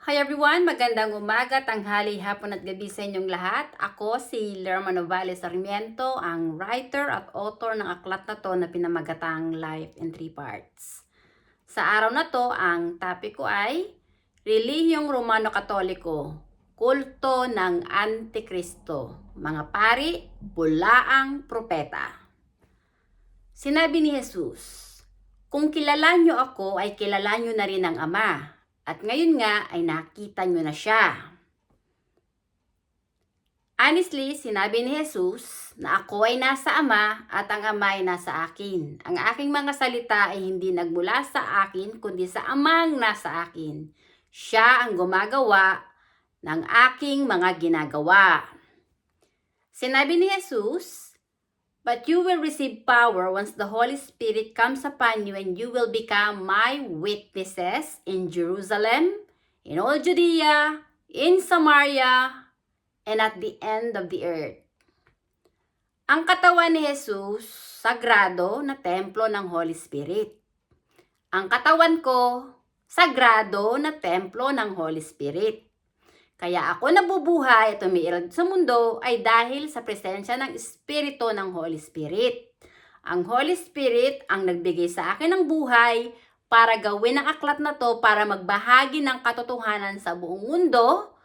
Hi everyone! Magandang umaga, tanghali, hapon at gabi sa inyong lahat. Ako si Lerma Novales Sarmiento, ang writer at author ng aklat na to na pinamagatang Life in 3 Parts. Sa araw na to, ang topic ko ay Relihiyong Romano-Katoliko, Kulto ng Antikristo, Mga Pari, Bulaang Propeta. Sinabi ni Jesus, "Kung kilala nyo ako, ay kilala nyo na rin ang Ama. At ngayon nga ay nakita nyo na siya." Honestly, sinabi ni Jesus na ako ay nasa Ama at ang Ama ay nasa akin. Ang aking mga salita ay hindi nagmula sa akin kundi sa Amang nasa akin. Siya ang gumagawa ng aking mga ginagawa. Sinabi ni Jesus, "But you will receive power once the Holy Spirit comes upon you, and you will become my witnesses in Jerusalem, in all Judea, in Samaria, and at the end of the earth." Ang katawan ni Jesus, sagrado na templo ng Holy Spirit. Ang katawan ko, sagrado na templo ng Holy Spirit. Kaya ako nabubuhay at umiirad sa mundo ay dahil sa presensya ng Espiritu ng Holy Spirit. Ang Holy Spirit ang nagbigay sa akin ng buhay para gawin ang aklat na to para magbahagi ng katotohanan sa buong mundo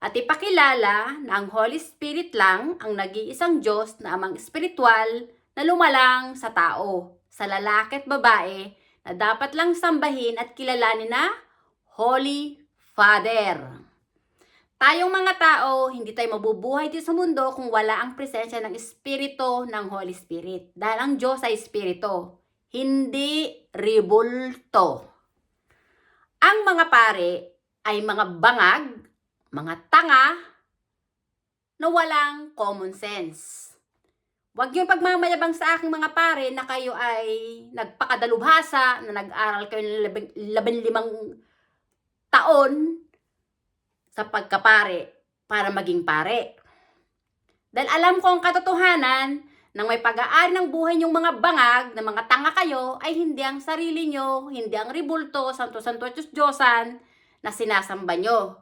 at ipakilala na ang Holy Spirit lang ang nag-iisang Diyos na amang espiritual na lumalang sa tao, sa lalaki at babae na dapat lang sambahin at kilalanin na Holy Father. Tayong mga tao, hindi tayo mabubuhay dito sa mundo kung wala ang presensya ng Espiritu ng Holy Spirit. Dahil ang Diyos ay Espiritu, hindi ribulto. Ang mga pare ay mga bangag, mga tanga, na walang common sense. Huwag niyong pagmamayabang sa aking mga pare na kayo ay nagpakadalubhasa, na nag-aral kayo ng 15 taon sa pagkapare para maging pare. Dahil alam ko ang katotohanan ng may pag-aari ng buhay niyong mga bangag na mga tanga kayo ay hindi ang sarili niyo, hindi ang ribulto, santo-santo at Diyosan na sinasamba niyo,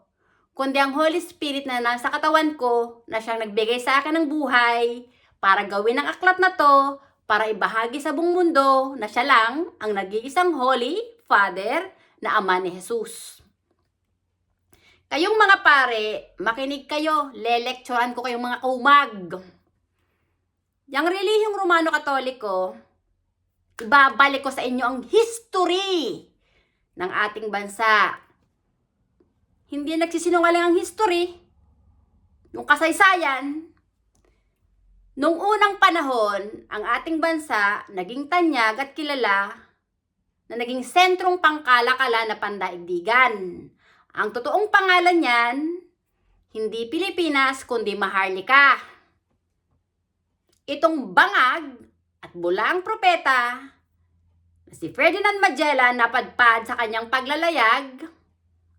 kundi ang Holy Spirit na nasa katawan ko na siyang nagbigay sa akin ng buhay para gawin ang aklat na to, para ibahagi sa buong mundo na siya lang ang nag-iisang Holy Father na Ama ni Jesus. Kayong mga pare, makinig kayo, lelekturan ko kayong mga kaumag. Yang relihiyong Romano-Katoliko, ibabalik ko sa inyo ang history ng ating bansa. Hindi nagsisinungaling ang history, yung kasaysayan. Nung unang panahon, ang ating bansa naging tanyag at kilala na naging sentrong pangkalakala na pandaigdigan. Ang totoong pangalan niyan, hindi Pilipinas kundi Maharlika. Itong bangag at bulaang propeta na si Ferdinand Magellan napadpad sa kanyang paglalayag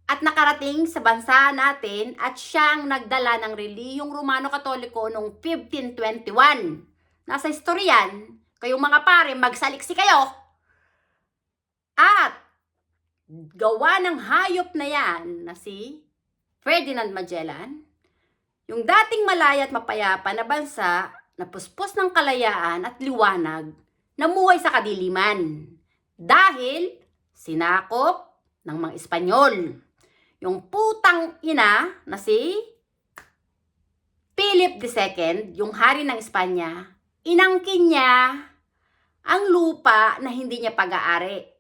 at nakarating sa bansa natin at siya ang nagdala ng relihiyong Romano-Katoliko noong 1521. Nasa historian, kayong mga pare, magsaliksi kayo. At gawa ng hayop na yan na si Ferdinand Magellan, yung dating malaya at mapayapa na bansa na puspos ng kalayaan at liwanag, namuhay sa kadiliman dahil sinakop ng mga Espanyol. Yung putang ina na si Philip II, yung hari ng Espanya, inangkin niya ang lupa na hindi niya pag-aari.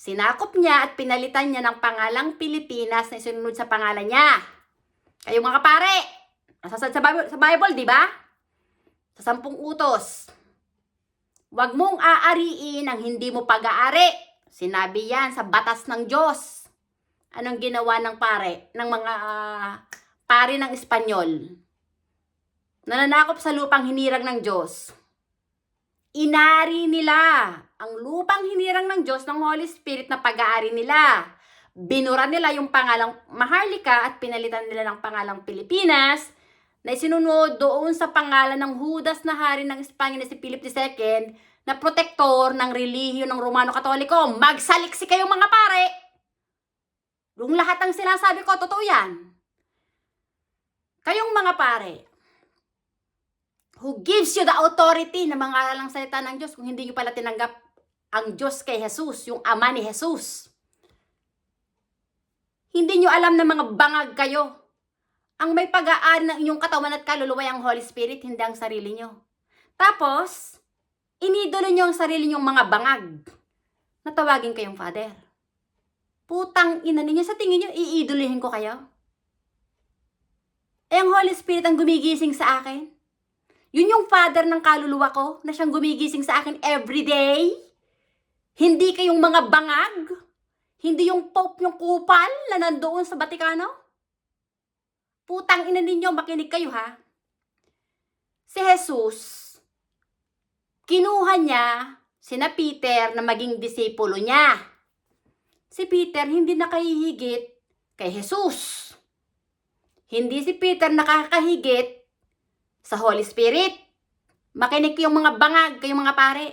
Sinakop niya at pinalitan niya ng pangalang Pilipinas na isunod sa pangalan niya. Kayong mga pare, nasa sa Bible, di ba? Sa 10 utos. Huwag mong aariin ang hindi mo pag-aari. Sinabi yan sa batas ng Diyos. Anong ginawa ng pare, ng mga pare ng Espanyol? Nananakop sa lupang hinirang ng Diyos. Inari nila ang lupang hinirang ng Diyos ng Holy Spirit na pag-aari nila. Binura nila yung pangalang Maharlika at pinalitan nila ng pangalang Pilipinas na isinunod doon sa pangalan ng Judas na hari ng Espanya na si Philip II na protektor ng relihiyon ng Romano-Katoliko. Magsaliksi kayong mga pare! Yung lahat ng sinasabi ko, totoo yan. Kayong mga pare, who gives you the authority na mangaral ng salita ng Diyos kung hindi nyo pala tinanggap ang Diyos kay Jesus, yung Ama ni Jesus. Hindi nyo alam na mga bangag kayo. Ang may pag-aari ng inyong katawan at kaluluwa ay ang Holy Spirit, hindi ang sarili nyo. Tapos, inidolo nyo ang sarili nyong mga bangag na tawagin kayong Father. Putang ina ninyo, sa tingin nyo, iidolihin ko kayo? Eh, ang Holy Spirit ang gumigising sa akin. Yun yung Father ng kaluluwa ko na siyang gumigising sa akin everyday. Hindi kayong mga bangag. Hindi yung Pope yung kupal na nandoon sa Vaticano. Putang ina ninyo, makinig kayo ha. Si Jesus, kinuha niya sina Peter na maging disipulo niya. Si Peter hindi nakahihigit kay Jesus. Hindi si Peter nakakahigit sa Holy Spirit. Makinig kayong mga bangag, kayong mga pare.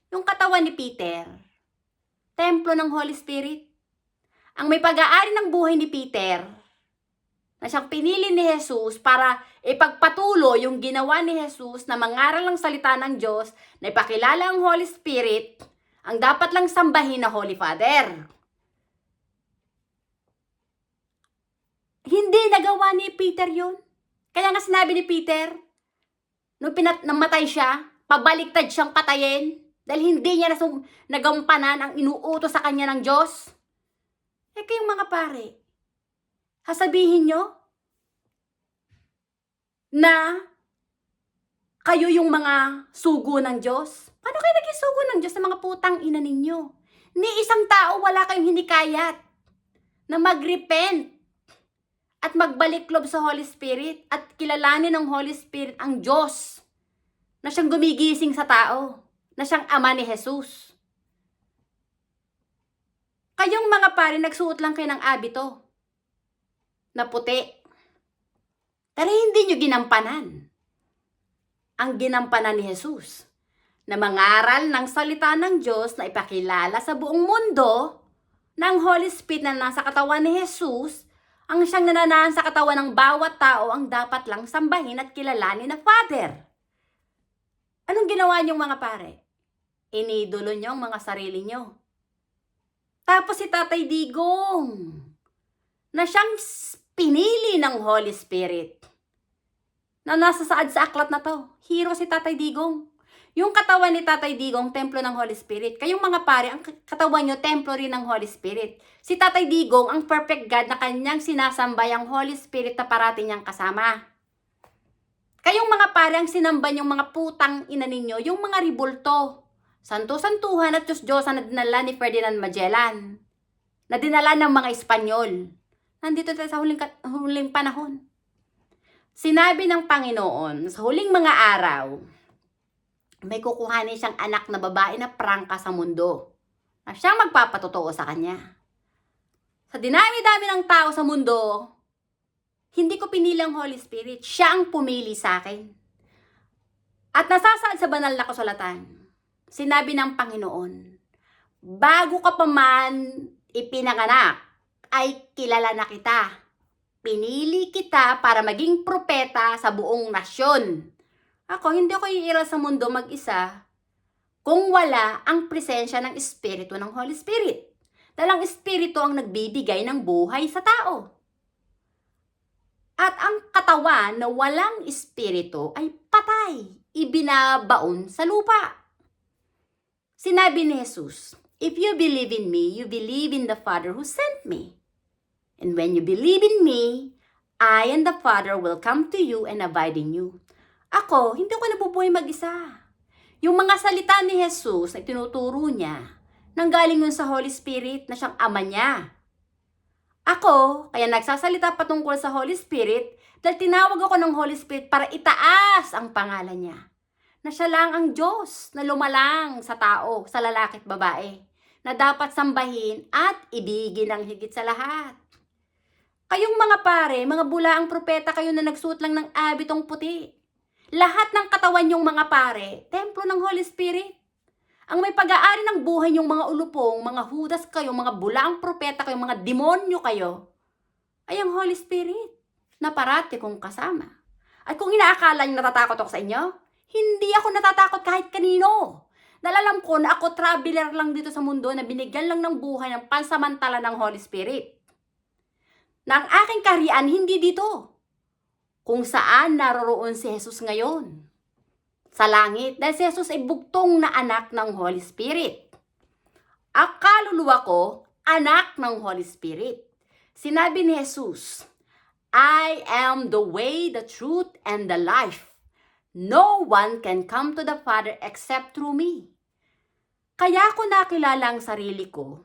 Yung katawan ni Peter, templo ng Holy Spirit. Ang may pag-aari ng buhay ni Peter, na siyang pinili ni Jesus para ipagpatuloy yung ginawa ni Jesus na mangaral ng salita ng Diyos, na ipakilala ang Holy Spirit, ang dapat lang sambahin na Holy Father. Hindi nagawa ni Peter yun. Kaya nga sinabi ni Peter, nung namatay siya, pabaliktad siyang patayin dahil hindi niya nagampanan ang inuutos sa kanya ng Diyos. Eh kayong mga pare, sasabihin nyo na kayo yung mga sugo ng Diyos? Paano kayo naging sugo ng Diyos na mga putang ina ninyo? Ni isang tao wala kayong hinikayat na mag-repent at magbalik loob sa Holy Spirit at kilalanin ng Holy Spirit ang Diyos na siyang gumigising sa tao, na siyang Ama ni Jesus. Kayong mga pare, nagsuot lang kayo ng abito na puti. Pero hindi nyo ginampanan ang ginampanan ni Jesus na mangaral ng salita ng Diyos na ipakilala sa buong mundo ng Holy Spirit na nasa katawan ni Jesus, ang siyang nananahan sa katawan ng bawat tao ang dapat lang sambahin at kilalanin na Father. Anong ginawa niyong mga pare? Inidolo niyo ang mga sarili niyo. Tapos si Tatay Digong, na siyang pinili ng Holy Spirit, na nasa saad sa aklat na to. Hero si Tatay Digong. Yung katawan ni Tatay Digong, templo ng Holy Spirit. Kayong mga pare, ang katawan nyo, templo rin ng Holy Spirit. Si Tatay Digong, ang perfect God na kanyang sinasambay ang Holy Spirit na parati niyang kasama. Kayong mga pare, ang sinamba niyong mga putang ina ninyo, yung mga ribulto, santo-santuhan at Diyos-Diyosan na dinala ni Ferdinand Magellan, na dinala ng mga Espanyol. Nandito tayo sa huling panahon. Sinabi ng Panginoon, sa huling mga araw, may kukuhanin siyang anak na babae na prangka sa mundo, na siyang magpapatotoo sa kanya. Sa dinami-dami ng tao sa mundo, hindi ko pinili ang Holy Spirit. Siya ang pumili sa akin. At nasasaad sa banal na kasulatan, sinabi ng Panginoon, bago ka pa man ipinanganak, ay kilala na kita. Pinili kita para maging propeta sa buong nasyon. Ako, hindi ako iiral sa mundo mag-isa kung wala ang presensya ng Espiritu ng Holy Spirit. Dahil ang Espiritu ang nagbibigay ng buhay sa tao. At ang katawan na walang Espiritu ay patay, ibinabaon sa lupa. Sinabi ni Jesus, if you believe in me, you believe in the Father who sent me. And when you believe in me, I and the Father will come to you and abide in you. Ako, hindi ko nabubuhay mag-isa. Yung mga salita ni Jesus na tinuturo niya, nanggaling yun sa Holy Spirit na siyang Ama niya. Ako, kaya nagsasalita patungkol sa Holy Spirit dahil tinawag ako ng Holy Spirit para itaas ang pangalan niya. Na siya lang ang Diyos na lumalang sa tao, sa lalaki at babae, na dapat sambahin at ibigin ang higit sa lahat. Kayong mga pare, mga bulaang propeta kayo na nagsuot lang ng abitong puti. Lahat ng katawan yung mga pare, templo ng Holy Spirit. Ang may pag-aari ng buhay yung mga ulupong, mga Judas kayo, mga bulaang propeta kayo, mga demonyo kayo, ay ang Holy Spirit na parati kong kasama. At kung inaakala niyo natatakot ako sa inyo, hindi ako natatakot kahit kanino. Dahil alam ko na ako traveler lang dito sa mundo na binigyan lang ng buhay ng pansamantala ng Holy Spirit. Na ang aking kaharian hindi dito. Kung saan naroroon si Jesus ngayon. Sa langit. Dahil si Jesus ay bugtong na anak ng Holy Spirit. Ang kaluluwa ko, anak ng Holy Spirit. Sinabi ni Jesus, I am the way, the truth, and the life. No one can come to the Father except through me. Kaya ko nakilala ang sarili ko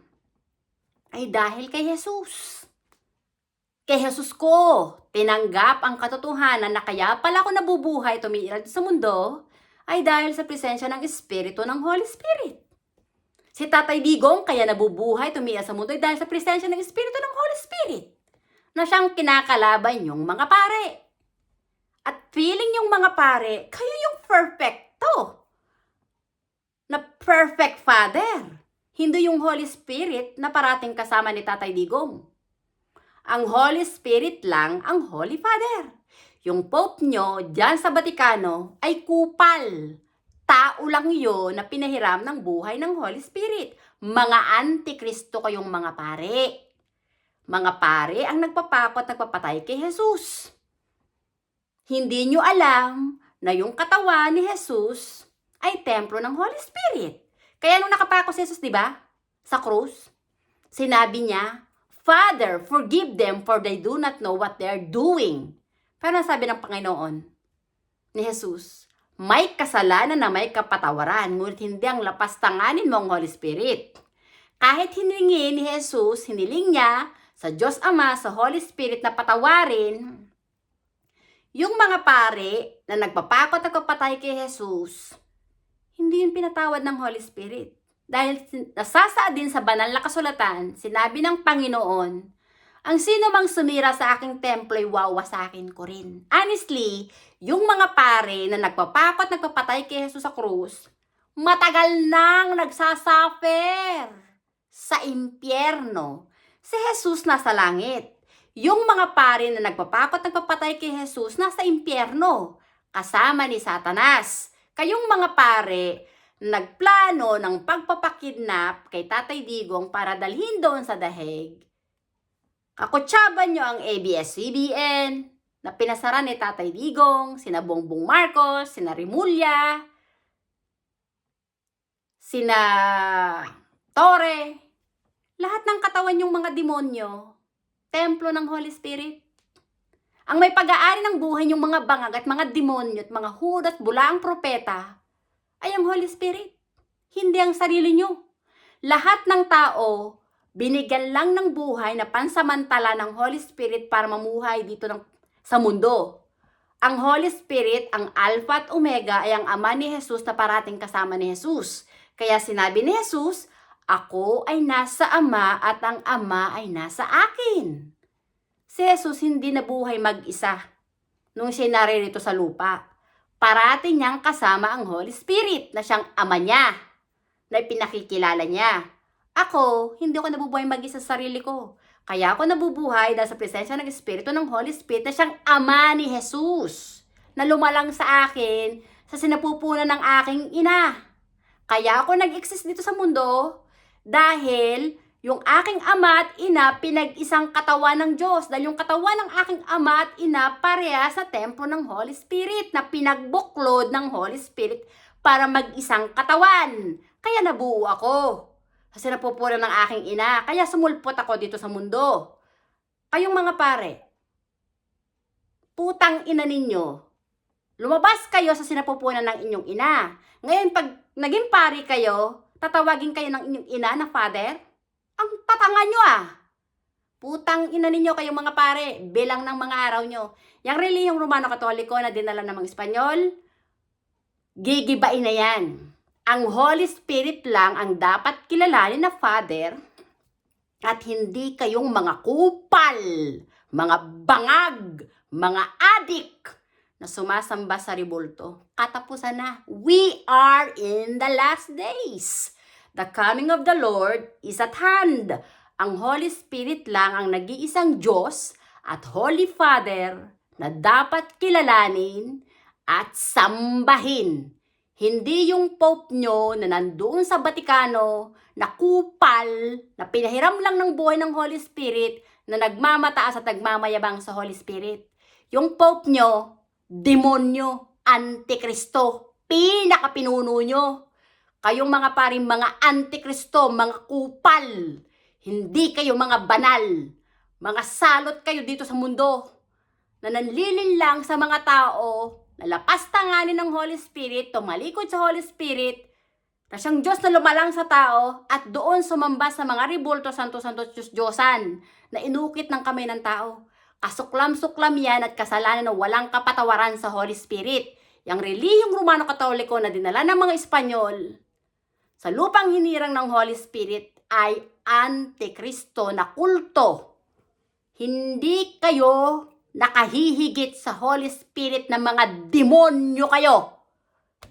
ay dahil kay Jesus. Kay Jesus ko, tinanggap ang katotohanan na kaya pala ako nabubuhay tumiirad sa mundo ay dahil sa presensya ng Espiritu ng Holy Spirit. Si Tatay Digong kaya nabubuhay tumiirad sa mundo ay dahil sa presensya ng Espiritu ng Holy Spirit na siyang kinakalaban yung mga pare. At feeling yung mga pare, kayo yung perfecto. Na perfect Father. Hindi yung Holy Spirit na parating kasama ni Tatay Digong. Ang Holy Spirit lang ang Holy Father. Yung Pope nyo dyan sa Vaticano ay kupal. Tao lang yun na pinahiram ng buhay ng Holy Spirit. Mga antikristo kayong mga pare. Mga pare ang nagpapakot, nagpapatay kay Jesus. Hindi nyo alam na yung katawan ni Jesus ay templo ng Holy Spirit. Kaya nung nakapako si Jesus, di ba? Sa krus, sinabi niya, Father, forgive them for they do not know what they are doing. Pero sabi ng Panginoon ni Jesus, may kasalanan na may kapatawaran, ngunit hindi ang lapastanganin mo ang Holy Spirit. Kahit hiningi ni Jesus, hiniling niya sa Diyos Ama, sa Holy Spirit na patawarin, yung mga pare na nagpapakot at nagpapatay kay Jesus, hindi yun pinatawad ng Holy Spirit. Dahil nasasaad din sa banal na kasulatan, sinabi ng Panginoon, ang sino mang sumira sa aking templo ay wawasakin ko rin. Honestly, yung mga pare na nagpapakot, nagpapatay kay Jesus sa krus, matagal nang nagsasuffer sa impyerno. Si Jesus nasa langit. Yung mga pare na nagpapakot, nagpapatay kay Jesus nasa impyerno, kasama ni Satanas. Kayong mga pare, nagplano ng pagpapakidnap kay Tatay Digong para dalhin doon sa dahig. Kakutsaban nyo ang ABS-CBN na pinasara ni Tatay Digong, sina Bongbong Marcos, sina Rimulya, sina Torre. Lahat ng katawan yung mga demonyo, templo ng Holy Spirit. Ang may pag-aari ng buhay yung mga bangag at mga demonyo at mga Judas, bulaang propeta, ay ang Holy Spirit. Hindi ang sarili nyo. Lahat ng tao, binigyan lang ng buhay na pansamantala ng Holy Spirit para mamuhay dito sa mundo. Ang Holy Spirit, ang Alpha at Omega, ay ang Ama ni Jesus na parating kasama ni Jesus. Kaya sinabi ni Jesus, ako ay nasa Ama at ang Ama ay nasa akin. Si Jesus hindi nabuhay mag-isa nung siya naririto sa lupa. Parating niyang kasama ang Holy Spirit na siyang Ama niya, na pinakikilala niya. Ako, hindi ako nabubuhay mag-isa sa sarili ko. Kaya ako nabubuhay dahil sa presensya ng Espiritu ng Holy Spirit na siyang Ama ni Jesus, na lumalang sa akin sa sinapupunan ng aking ina. Kaya ako nag-exist dito sa mundo dahil yung aking ama at ina pinag-isang katawan ng Diyos. Dahil yung katawan ng aking ama at ina pareha sa templo ng Holy Spirit na pinagbuklod ng Holy Spirit para mag-isang katawan. Kaya nabuo ako sa sinapupunan ng aking ina. Kaya sumulpot ako dito sa mundo. Kayong mga pare, putang ina ninyo, lumabas kayo sa sinapupunan ng inyong ina. Ngayon, pag naging pare kayo, tatawagin kayo ng inyong ina na Father? Ang tatanga nyo Putang ina ninyo kayong mga pare, bilang ng mga araw nyo. Yang relihiyong Romano-Katoliko na dinala ng mga Espanyol, gigibain na yan. Ang Holy Spirit lang ang dapat kilalanin na Father at hindi kayong mga kupal, mga bangag, mga adik na sumasamba sa rebulto. Katapusan na. We are in the last days. The coming of the Lord is at hand. Ang Holy Spirit lang ang nag-iisang Diyos at Holy Father na dapat kilalanin at sambahin. Hindi yung Pope nyo na nandoon sa Vaticano, na kupal, na pinahiram lang ng buhay ng Holy Spirit, na nagmamataas at nagmamayabang sa Holy Spirit. Yung Pope nyo, demonyo, antikristo, pinakapinuno nyo. Kayong mga paring mga antikristo, mga kupal, hindi kayo mga banal, mga salot kayo dito sa mundo, na nanlilin lang sa mga tao, nalapas tanganin ng Holy Spirit, tumalikod sa Holy Spirit, na siyang Diyos na lumalang sa tao, at doon sumamba sa mga rebulto, santo-santo, Diyos-Diyosan, na inukit ng kamay ng tao. Kasuklam-suklam yan at kasalanan na walang kapatawaran sa Holy Spirit. Yang relihiyong Romano-Katoliko na dinala ng mga Espanyol sa lupang hinirang ng Holy Spirit ay antikristo na kulto. Hindi kayo nakahihigit sa Holy Spirit ng mga demonyo kayo.